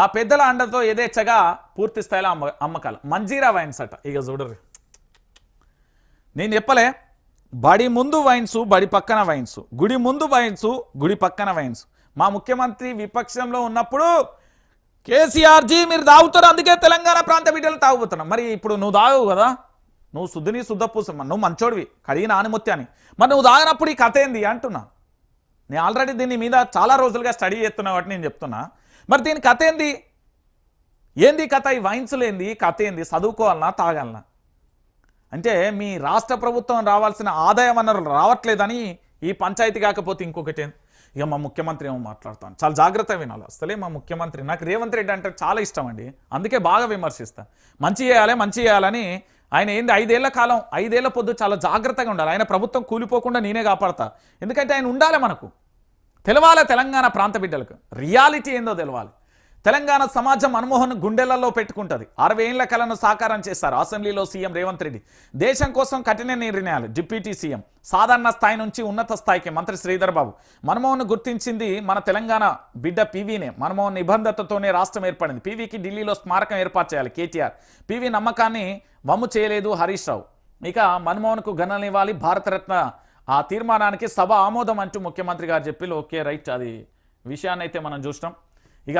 ఆ పెద్దల అండతో యథేచ్ఛగా పూర్తి స్థాయిలో అమ్మకాలు. మంజీరా వైన్స్ అట. ఇక చూడరు, నేను చెప్పలే, బడి ముందు వైన్స్, బడి పక్కన వైన్స్, గుడి ముందు వైన్స్, గుడి పక్కన వైన్స్. మా ముఖ్యమంత్రి విపక్షంలో ఉన్నప్పుడు కేసీఆర్ జీ మీరు తాగుతారు, అందుకే తెలంగాణ ప్రాంత బిడ్డలు తాగుతున్నాం. మరి ఇప్పుడు నువ్వు తాగవు కదా, నువ్వు శుద్ధిని శుద్ధపూస, నువ్వు మంచోడివి, కడిగిన ఆనిముత్తి అని. మరి నువ్వు తాగినప్పుడు ఈ కథ ఏంది అంటున్నా. నేను ఆల్రెడీ దీని మీద చాలా రోజులుగా స్టడీ చేస్తున్నా కాబట్టి నేను చెప్తున్నా. మరి దీని కథ ఏంది, ఏంది కథ, ఈ వైన్స్లు ఏంది కథ ఏంది, చదువుకోవాలన్నా తాగాలన్నా? అంటే మీ రాష్ట్ర ప్రభుత్వం రావాల్సిన ఆదాయ వనరులు రావట్లేదని ఈ పంచాయతీ, కాకపోతే ఇంకొకటి. ఇక మా ముఖ్యమంత్రి ఏమో మాట్లాడతాను, చాలా జాగ్రత్తగా వినాలి. అసలే మా ముఖ్యమంత్రి, నాకు రేవంత్ రెడ్డి అంటే చాలా ఇష్టం అండి, అందుకే బాగా విమర్శిస్తాను. మంచి చేయాలి మంచి చేయాలని ఆయన ఏంది 5 ఏళ్ల కాలం, 5 ఏళ్ల పొద్దు చాలా జాగ్రత్తగా ఉండాలి. ఆయన ప్రభుత్వం కూలిపోకుండా నేనే కాపాడతా. ఎందుకంటే ఆయన ఉండాలి, మనకు తెలవాలి, తెలంగాణ ప్రాంత బిడ్డలకు రియాలిటీ ఏందో తెలవాలి. తెలంగాణ సమాజం మన్మోహన్ గుండెలలో పెట్టుకుంటుంది. 60 ఏళ్ల కలను సాకారం చేస్తారు అసెంబ్లీలో సీఎం రేవంత్ రెడ్డి. దేశం కోసం కఠిన నిర్ణయాలు. డిప్యూటీ సీఎం సాధారణ స్థాయి నుంచి ఉన్నత స్థాయికి మంత్రి శ్రీధర్ బాబు. మన్మోహన్ గుర్తించింది మన తెలంగాణ బిడ్డ పీవీనే. మన్మోహన్ నిబంధతతోనే రాష్ట్రం ఏర్పడింది. పీవీకి ఢిల్లీలో స్మారకం ఏర్పాటు చేయాలి కేటీఆర్. పీవీ నమ్మకాన్ని వమ్ము చేయలేదు హరీష్ రావు. ఇక మన్మోహన్కు ఘననివ్వాలి భారతరత్న. ఆ తీర్మానానికి సభ ఆమోదం అంటూ ముఖ్యమంత్రి గారు చెప్పి ఓకే రైట్, అది విషయాన్ని అయితే మనం చూసినాం. ఇక